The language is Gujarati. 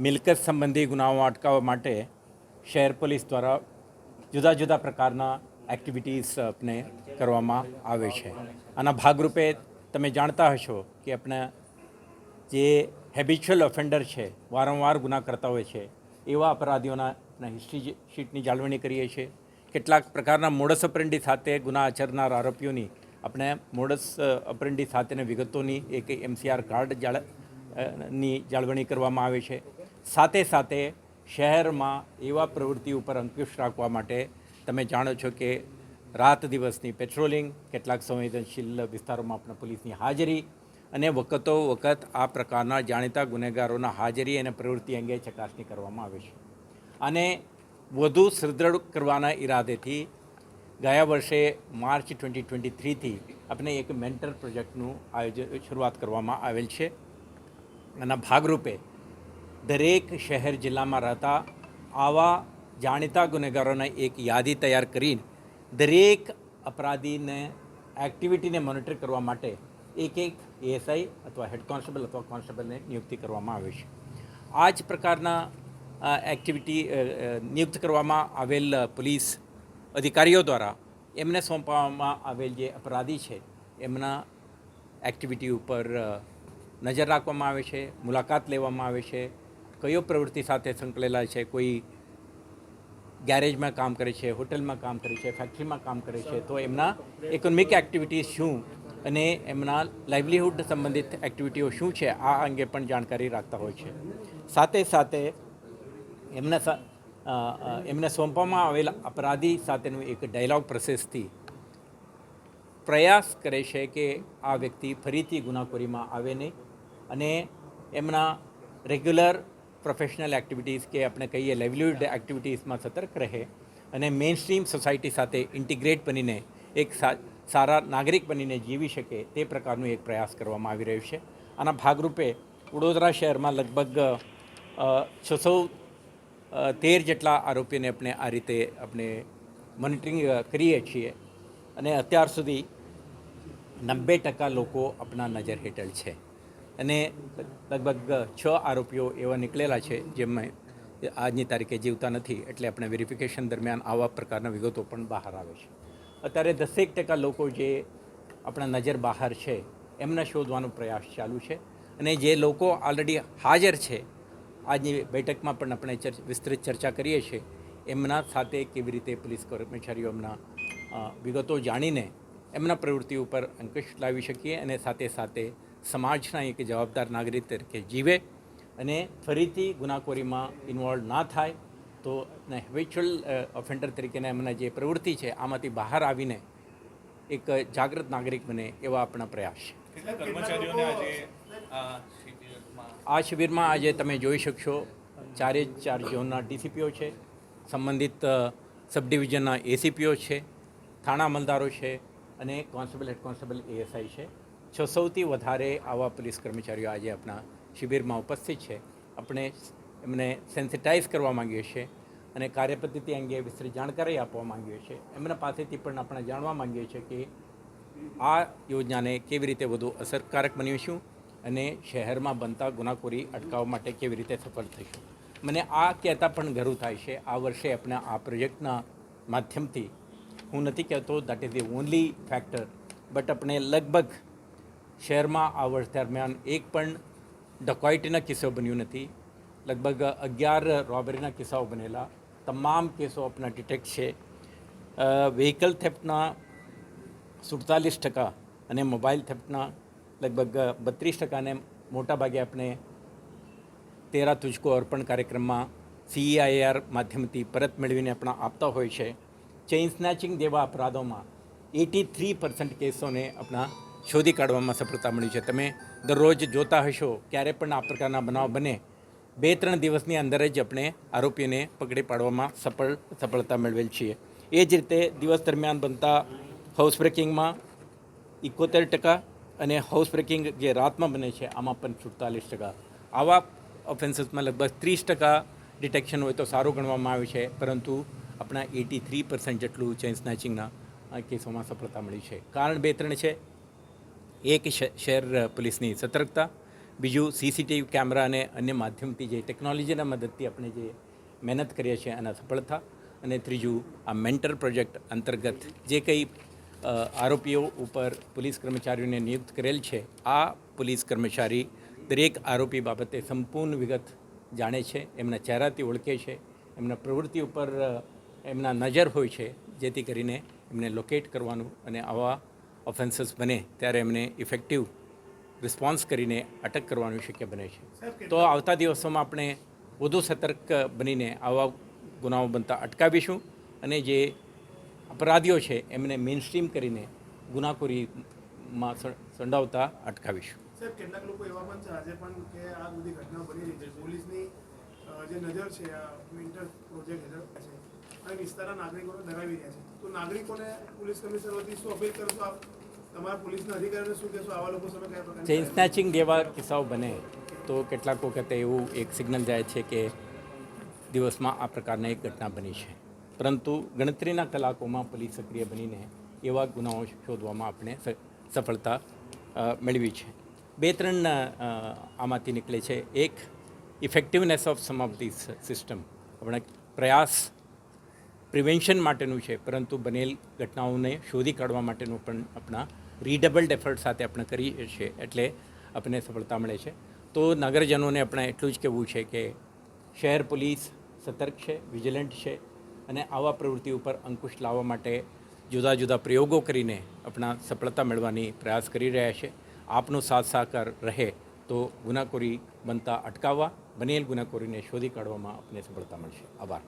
મિલકત સંબંધી ગુનાઓ અટકાવવા માટે શહેર પોલીસ દ્વારા જુદા જુદા પ્રકારના એક્ટિવિટીઝ આપણે કરવામાં આવે છે. આના ભાગરૂપે તમે જાણતા હશો કે આપણે જે હેબિચ્યુઅલ ઓફેન્ડર છે, વારંવાર ગુના કરતા હોય છે, એવા અપરાધીઓના હિસ્ટ્રી શીટની જાળવણી કરીએ છીએ. કેટલાક પ્રકારના મોડસ ઓપરેન્ડી સાથે ગુના આચરનાર આરોપીઓની આપણે મોડસ ઓપરેન્ડી સાથેની વિગતોની એક MCR કાર્ડ ની જાળવણી કરવામાં આવે છે. સાથે સાથે શહેરમાં એવા પ્રવૃત્તિ ઉપર અંકુશ રાખવા માટે તમે જાણો છો કે રાત દિવસની પેટ્રોલિંગ, કેટલાક સંવેદનશીલ વિસ્તારોમાં આપણા પોલીસની હાજરી અને વખતો વખત આ પ્રકારના જાણીતા ગુનેગારોના હાજરી અને પ્રવૃત્તિ અંગે ચકાસણી કરવામાં આવે છે. અને વધુ સુદૃઢ કરવાના ઈરાદેથી ગયા વર્ષે માર્ચ 2023થી આપણે એક મેન્ટર પ્રોજેક્ટનું શરૂઆત કરવામાં આવેલ છે. આના ભાગરૂપે દરેક શહેર જિલ્લામાં રહેતા આવા જાણીતા ગુનેગારોની એક યાદી તૈયાર કરીને દરેક અપરાધીને એક્ટિવિટીને મોનિટર કરવા માટે એક ASI અથવા હેડ કોન્સ્ટેબલ અથવા કોન્સ્ટેબલને નિયુક્તિ કરવામાં આવે છે. આ જ પ્રકારના એક્ટિવિટી નિયુક્ત કરવામાં આવેલ પોલીસ અધિકારીઓ દ્વારા એમને સોંપવામાં આવેલ જે અપરાધી છે એમના એક્ટિવિટી ઉપર નજર રાખવામાં આવે છે, મુલાકાત લેવામાં આવે છે, કયો પ્રવૃત્તિ સાથે સંકળાયેલા છે, કોઈ ગેરેજમાં કામ કરે છે, હોટલમાં કામ કરે છે, ફેક્ટરીમાં કામ કરે છે, તો એમના ઇકોનોમિક એક્ટિવિટીઝ શું અને એમના લાઇવલીહુડ સંબંધિત એક્ટિવિટીઓ શું છે, આ અંગે પણ જાણકારી રાખતા હોય છે. સાથે સાથે એમને સોંપવામાં આવેલા અપરાધી સાથેનું એક ડાયલોગ પ્રોસેસથી પ્રયાસ કરે છે કે આ વ્યક્તિ ફરીથી ગુનાખોરીમાં આવે નહીં અને એમના રેગ્યુલર પ્રોફેશનલ એક્ટિવિટીઝ કે આપણે કહીએ લાઇવલીહુડ એક્ટિવિટીઝમાં સતર્ક રહે અને મેઇન સ્ટ્રીમ સોસાયટી સાથે ઇન્ટિગ્રેટ બનીને એક સારા નાગરિક બનીને જીવી શકે તે પ્રકારનું એક પ્રયાસ કરવામાં આવી રહ્યો છે. આના ભાગરૂપે વડોદરા શહેરમાં લગભગ 613 જેટલા આરોપીઓને આપણે આ રીતે આપણે મોનિટરિંગ કરીએ છીએ અને અત્યાર સુધી 90% લોકો આપણા નજર હેઠળ છે અને લગભગ 6 આરોપીઓ એવા નીકળેલા છે જેમાં આજની તારીખે જીવતા નથી, એટલે આપણે વેરિફિકેશન દરમિયાન આવા પ્રકારના વિગતો પણ બહાર આવે છે. અત્યારે 10% લોકો જે આપણા નજર બહાર છે એમને શોધવાનો પ્રયાસ ચાલુ છે અને જે લોકો ઓલરેડી હાજર છે આજની બેઠકમાં પણ આપણે વિસ્તૃત ચર્ચા કરીએ છીએ એમના સાથે કેવી રીતે પોલીસ કર્મચારીઓ એમના વિગતો જાણીને એમના પ્રવૃત્તિ ઉપર અંકુશ લાવી શકીએ અને સાથે સાથે સમાજના એક જવાબદાર નાગરિક તરીકે જીવે અને ફરીથી ગુનાખોરીમાં ઇન્વોલ્વ ના થાય, તો હેબિચ્યુઅલ ઓફેન્ડર તરીકેના એમના જે પ્રવૃત્તિ છે આમાંથી બહાર આવીને એક જાગૃત નાગરિક બને એવા આપણા પ્રયાસ છે. આ શિબિરમાં આજે તમે જોઈ શકશો 4 ઝોનના DCPO છે, સંબંધિત સબ ડિવિઝનના ACPO છે, થાણા અમલદારો છે અને કોન્સ્ટેબલ હેડ કોન્સ્ટેબલ ASI છે. 600થી વધારે આવા પોલીસ કર્મચારીઓ આજે આપણા શિબિરમાં ઉપસ્થિત છે. આપણે એમને સેન્સિટાઇઝ કરવા માંગીએ છીએ અને કાર્યપદ્ધતિ અંગે વિસ્તૃત જાણકારી આપવા માંગીએ છીએ. એમના પાસેથી પણ આપણે જાણવા માંગીએ છીએ કે આ યોજનાને કેવી રીતે વધુ અસરકારક બનાવીશું અને શહેરમાં બનતા ગુનાખોરી અટકાવવા માટે કેવી રીતે સફળ થઈશું. મને આ કહેતા પણ ગર્વ થાય છે, આ વર્ષે આપણે આ પ્રોજેક્ટના માધ્યમથી, હું નથી કહેતો that is the only factor, but આપણે લગભગ શહેરમાં આ વર્ષ દરમિયાન એક પણ ડકોઇટીના કિસ્સો બન્યું નથી. લગભગ 11 રોબરીના કિસ્સાઓ બનેલા, તમામ કેસો આપણા ડિટેક્ટ છે. વ્હીકલ થેફ્ટના 47% અને મોબાઈલ થેફ્ટના લગભગ 32% ને મોટાભાગે આપણે 13 તુજકો અર્પણ કાર્યક્રમમાં CEIR માધ્યમથી પરત મેળવીને આપણા આપતા હોય છે. ચેઇન સ્નેચિંગ જેવા અપરાધોમાં 83% કેસોને આપણા શોધી કાઢવામાં સફળતા મળી છે. તમે દરરોજ જોતા હશો ક્યારે પણ આ પ્રકારના બનાવ બને 2-3 દિવસની અંદર જ આપણે આરોપીઓને પકડી પાડવામાં સફળતા મેળવેલ છીએ. એ જ રીતે દિવસ દરમિયાન બનતા હાઉસ બ્રેકિંગમાં 71% અને હાઉસ બ્રેકિંગ જે રાતમાં બને છે આમાં પણ 47%. આવા ઓફેન્સીસમાં લગભગ 30% ડિટેક્શન હોય તો સારું ગણવામાં આવે છે, પરંતુ આપણા 83% જેટલું ચેઇન સ્નેચિંગના કેસોમાં સફળતા મળી છે. કારણ 2-3 છે. એક શહેર પોલીસની સતર્કતા, બીજું સીસીટીવી કેમેરા અને અન્ય માધ્યમથી જે ટેકનોલોજીના મદદથી આપણે જે મહેનત કરીએ છીએ એના સફળતા. અને ત્રીજું આ મેન્ટર પ્રોજેક્ટ અંતર્ગત જે કંઈ આરોપીઓ ઉપર પોલીસ કર્મચારીઓને નિયુક્ત કરેલ છે, આ પોલીસ કર્મચારી દરેક આરોપી બાબતે સંપૂર્ણ વિગત જાણે છે, એમના ચહેરાથી ઓળખે છે, એમના પ્રવૃત્તિ ઉપર એમના નજર હોય છે, જેથી કરીને એમને લોકેટ કરવાનું અને આવા ઓફેન્સીસ બને ત્યારે એમને ઇફેક્ટિવ રિસ્પોન્સ કરીને અટક કરવાનું શક્ય બને છે. તો આવતા દિવસોમાં આપણે વધુ સતર્ક બનીને આવા ગુનાઓ બનતા અટકાવીશું અને જે અપરાધીઓ છે એમને મેઇનસ્ટ્રીમ કરીને ગુનાખોરીમાં સંડોવતા અટકાવીશું. સાહેબ, કેટલાક લોકો એવા પણ છે આજે પણ કે આ બધી ઘટનાઓ બની રહી છે, પોલીસની જે નજર છે આ મેન્ટર પ્રોજેક્ટ હેઠળ છે અને વિસ્તારના નાગરિકોને ડરાવી રહ્યા છે, તો નાગરિકોને પોલીસ કમિશનર વતી શું અપીલ કરશો આપ? તમારા પોલીસના અધિકારીઓને શું કહેશો? આવા લોકો સામે કયા પ્રકારની ચેઇન સ્નેચિંગ જેવા કિસ્સાઓ બને તો કેટલાક વખતે એવું એક સિગ્નલ જાય છે કે દિવસમાં આ પ્રકારની એક ઘટના બની છે, પરંતુ ગણતરીના કલાકોમાં પોલીસ સક્રિય બનીને એવા ગુનાઓ શોધવામાં આપણે સફળતા મેળવી છે. 2-3 આમાંથી નીકળે છે. એક, effectiveness of sum of this system. આપણે પ્રયાસ પ્રિવેન્શન માટેનું છે, પરંતુ બનેલ ઘટનાઓને શોધી કાઢવા માટેનું પણ આપણા રીડબલ્ડ એફર્ટ સાથે આપણે કરીએ છીએ, એટલે આપણને સફળતા મળે છે. તો નગરજનોને આપણે એટલું જ કહેવું છે કે શહેર પોલીસ સતર્ક છે, વિજિલન્ટ છે અને આવા પ્રવૃત્તિ ઉપર અંકુશ લાવવા માટે જુદા જુદા પ્રયોગો કરીને આપણા સફળતા મેળવવાની પ્રયાસ કરી રહ્યા છે. આપનો સાથ સહકાર રહે તો ગુનાખોરી બનતા અટકાવવા, બનેલ ગુનાખોરીને શોધી કાઢવામાં આપને સફળતા મળશે. આભાર.